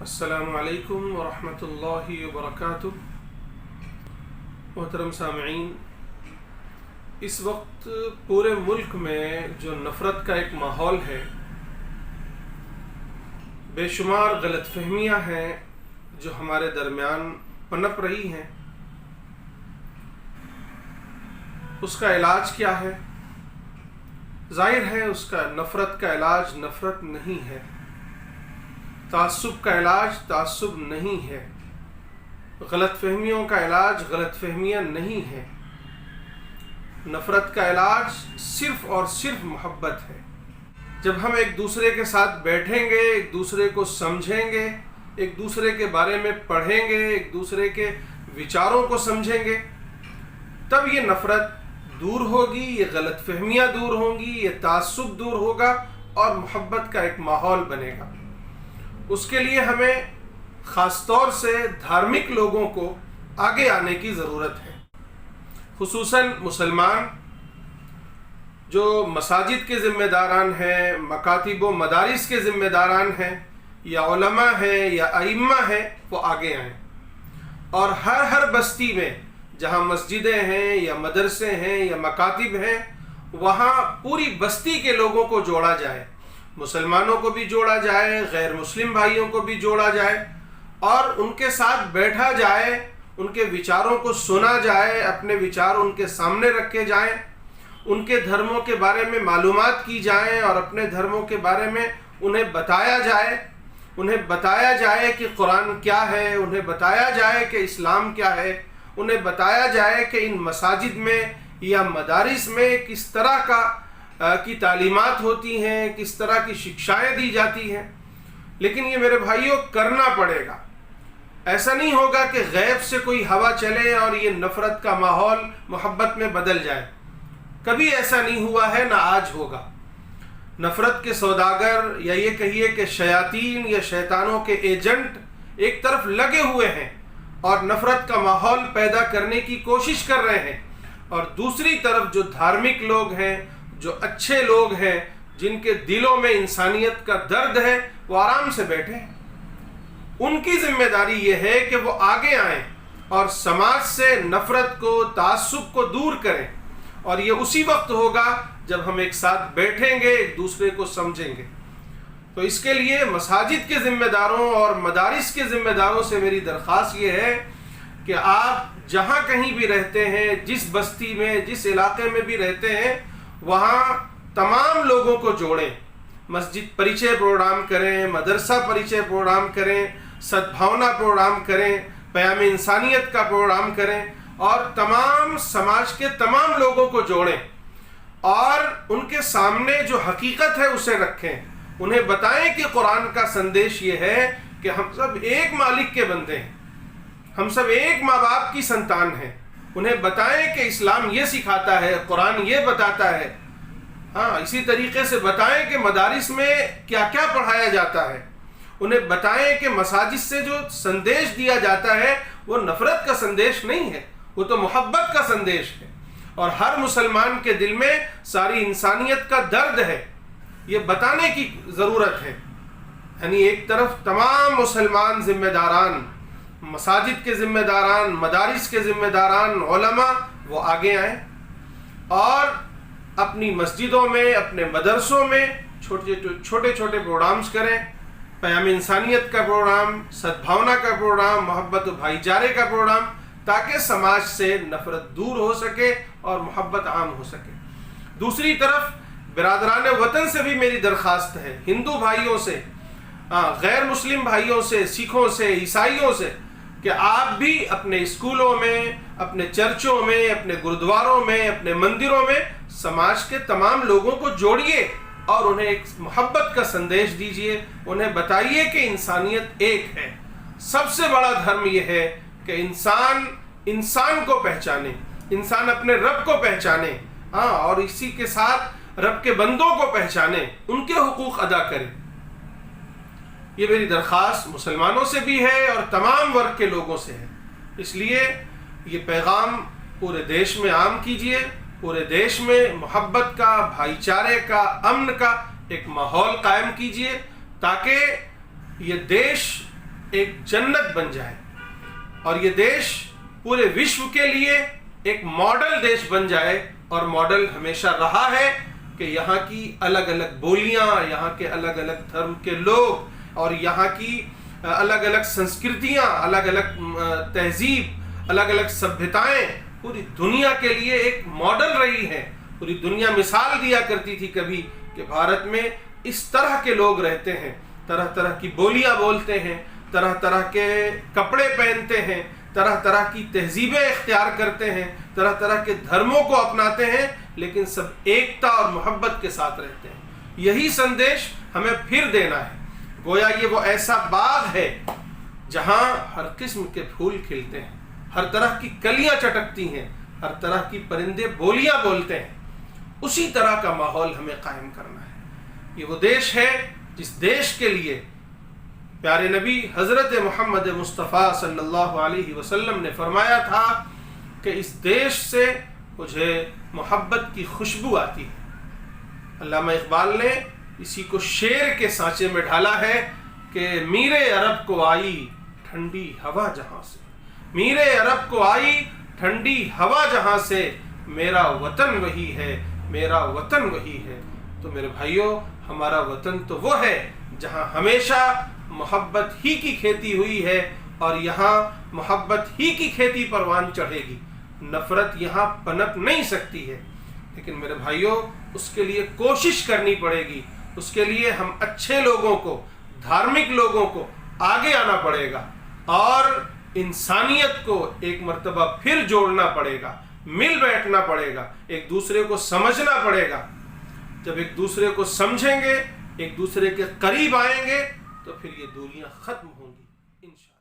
السلام علیکم ورحمۃ اللہ وبرکاتہ۔ محترم سامعین، اس وقت پورے ملک میں جو نفرت کا ایک ماحول ہے، بے شمار غلط فہمیاں ہیں جو ہمارے درمیان پنپ رہی ہیں، اس کا علاج کیا ہے؟ ظاہر ہے اس کا نفرت کا علاج نفرت نہیں ہے، تعصب کا علاج تعصب نہیں ہے، غلط فہمیوں کا علاج غلط فہمیاں نہیں ہے، نفرت کا علاج صرف اور صرف محبت ہے۔ جب ہم ایک دوسرے کے ساتھ بیٹھیں گے، ایک دوسرے کو سمجھیں گے، ایک دوسرے کے بارے میں پڑھیں گے، ایک دوسرے کے وچاروں کو سمجھیں گے، تب یہ نفرت دور ہوگی، یہ غلط فہمیاں دور ہوں گی، یہ تعصب دور ہوگا اور محبت کا ایک ماحول بنے گا۔ اس کے لیے ہمیں خاص طور سے دھارمک لوگوں کو آگے آنے کی ضرورت ہے، خصوصاً مسلمان جو مساجد کے ذمہ داران ہیں، مکاتب و مدارس کے ذمہ داران ہیں، یا علماء ہیں یا ائمہ ہیں، وہ آگے آئیں اور ہر بستی میں جہاں مسجدیں ہیں یا مدرسے ہیں یا مکاتب ہیں، وہاں پوری بستی کے لوگوں کو جوڑا جائے، مسلمانوں کو بھی جوڑا جائے، غیر مسلم بھائیوں کو بھی جوڑا جائے اور ان کے ساتھ بیٹھا جائے، ان کے وچاروں کو سنا جائے، اپنے وچار ان کے سامنے رکھے جائیں، ان کے دھرموں کے بارے میں معلومات کی جائیں اور اپنے دھرموں کے بارے میں انہیں بتایا جائے کہ قرآن کیا ہے، انہیں بتایا جائے کہ اسلام کیا ہے، انہیں بتایا جائے کہ ان مساجد میں یا مدارس میں کس طرح کی تعلیمات ہوتی ہیں، کس طرح کی شکشائیں دی جاتی ہیں۔ لیکن یہ میرے بھائیوں کرنا پڑے گا، ایسا نہیں ہوگا کہ غیب سے کوئی ہوا چلے اور یہ نفرت کا ماحول محبت میں بدل جائے۔ کبھی ایسا نہیں ہوا ہے، نہ آج ہوگا۔ نفرت کے سوداگر یا یہ کہیے کہ شیاطین یا شیطانوں کے ایجنٹ ایک طرف لگے ہوئے ہیں اور نفرت کا ماحول پیدا کرنے کی کوشش کر رہے ہیں، اور دوسری طرف جو دھارمک لوگ ہیں، جو اچھے لوگ ہیں، جن کے دلوں میں انسانیت کا درد ہے، وہ آرام سے بیٹھے ہیں۔ ان کی ذمہ داری یہ ہے کہ وہ آگے آئیں اور سماج سے نفرت کو، تعصب کو دور کریں، اور یہ اسی وقت ہوگا جب ہم ایک ساتھ بیٹھیں گے، ایک دوسرے کو سمجھیں گے۔ تو اس کے لیے مساجد کے ذمہ داروں اور مدارس کے ذمہ داروں سے میری درخواست یہ ہے کہ آپ جہاں کہیں بھی رہتے ہیں، جس بستی میں، جس علاقے میں بھی رہتے ہیں، وہاں تمام لوگوں کو جوڑیں، مسجد پریچے پروگرام کریں، مدرسہ پریچے پروگرام کریں، سدبھاونا پروگرام کریں، پیام انسانیت کا پروگرام کریں اور تمام سماج کے تمام لوگوں کو جوڑیں اور ان کے سامنے جو حقیقت ہے اسے رکھیں، انہیں بتائیں کہ قرآن کا سندیش یہ ہے کہ ہم سب ایک مالک کے بندے ہیں، ہم سب ایک ماں باپ کی سنتان ہیں، انہیں بتائیں کہ اسلام یہ سکھاتا ہے، قرآن یہ بتاتا ہے۔ اسی طریقے سے بتائیں کہ مدارس میں کیا کیا پڑھایا جاتا ہے، انہیں بتائیں کہ مساجد سے جو سندیش دیا جاتا ہے وہ نفرت کا سندیش نہیں ہے، وہ تو محبت کا سندیش ہے، اور ہر مسلمان کے دل میں ساری انسانیت کا درد ہے، یہ بتانے کی ضرورت ہے۔ یعنی ایک طرف تمام مسلمان ذمہ داران، مساجد کے ذمہ داران، مدارس کے ذمہ داران، علماء، وہ آگے آئیں اور اپنی مسجدوں میں، اپنے مدرسوں میں چھوٹے پروگرامز کریں، پیام انسانیت کا پروگرام، سدبھاونا کا پروگرام، محبت و بھائی چارے کا پروگرام، تاکہ سماج سے نفرت دور ہو سکے اور محبت عام ہو سکے۔ دوسری طرف برادران وطن سے بھی میری درخواست ہے، ہندو بھائیوں سے، غیر مسلم بھائیوں سے، سکھوں سے، عیسائیوں سے، کہ آپ بھی اپنے اسکولوں میں، اپنے چرچوں میں، اپنے گرودواروں میں، اپنے مندروں میں سماج کے تمام لوگوں کو جوڑیے اور انہیں ایک محبت کا سندیش دیجیے، انہیں بتائیے کہ انسانیت ایک ہے۔ سب سے بڑا دھرم یہ ہے کہ انسان کو پہچانے، انسان اپنے رب کو پہچانے، اور اسی کے ساتھ رب کے بندوں کو پہچانے، ان کے حقوق ادا کرے۔ یہ میری درخواست مسلمانوں سے بھی ہے اور تمام ورگ کے لوگوں سے ہے۔ اس لیے یہ پیغام پورے دیش میں عام کیجیے، پورے دیش میں محبت کا، بھائی چارے کا، امن کا ایک ماحول قائم کیجیے، تاکہ یہ دیش ایک جنت بن جائے اور یہ دیش پورے وشو کے لیے ایک ماڈل دیش بن جائے. اور ماڈل ہمیشہ رہا ہے کہ یہاں کی الگ الگ بولیاں، یہاں کے الگ الگ دھرم کے لوگ اور یہاں کی الگ الگ سنسکرتیاں، الگ الگ تہذیب، الگ الگ سبھیتائیں پوری دنیا کے لیے ایک ماڈل رہی ہیں. پوری دنیا مثال دیا کرتی تھی کبھی کہ بھارت میں اس طرح کے لوگ رہتے ہیں، طرح طرح کی بولیاں بولتے ہیں، طرح طرح کے کپڑے پہنتے ہیں، طرح طرح کی تہذیبیں اختیار کرتے ہیں، طرح طرح کے دھرموں کو اپناتے ہیں، لیکن سب ایکتا اور محبت کے ساتھ رہتے ہیں. یہی سندیش ہمیں پھر دینا ہے. گویا یہ وہ ایسا باغ ہے جہاں ہر قسم کے پھول کھلتے ہیں، ہر طرح کی کلیاں چٹکتی ہیں، ہر طرح کی پرندے بولیاں بولتے ہیں. اسی طرح کا ماحول ہمیں قائم کرنا ہے. یہ وہ دیش ہے جس دیش کے لیے پیارے نبی حضرت محمد مصطفیٰ صلی اللہ علیہ وسلم نے فرمایا تھا کہ اس دیش سے مجھے محبت کی خوشبو آتی ہے. علامہ اقبال نے اسی کو شعر کے سانچے میں ڈھالا ہے کہ میر عرب کو آئی ٹھنڈی ہوا جہاں سے، میر عرب کو آئی ٹھنڈی ہوا جہاں سے، میرا وطن وہی ہے، میرا وطن وہی ہے. تو میرے بھائیوں، ہمارا وطن تو وہ ہے جہاں ہمیشہ محبت ہی کی کھیتی ہوئی ہے اور یہاں محبت ہی کی کھیتی پروان چڑھے گی. نفرت یہاں پنپ نہیں سکتی ہے. لیکن میرے بھائیوں، اس کے لیے کوشش کرنی پڑے گی. اس کے لیے ہم اچھے لوگوں کو، دھارمک لوگوں کو آگے آنا پڑے گا اور انسانیت کو ایک مرتبہ پھر جوڑنا پڑے گا، مل بیٹھنا پڑے گا، ایک دوسرے کو سمجھنا پڑے گا. جب ایک دوسرے کو سمجھیں گے، ایک دوسرے کے قریب آئیں گے، تو پھر یہ دوریاں ختم ہوں گی انشاءاللہ.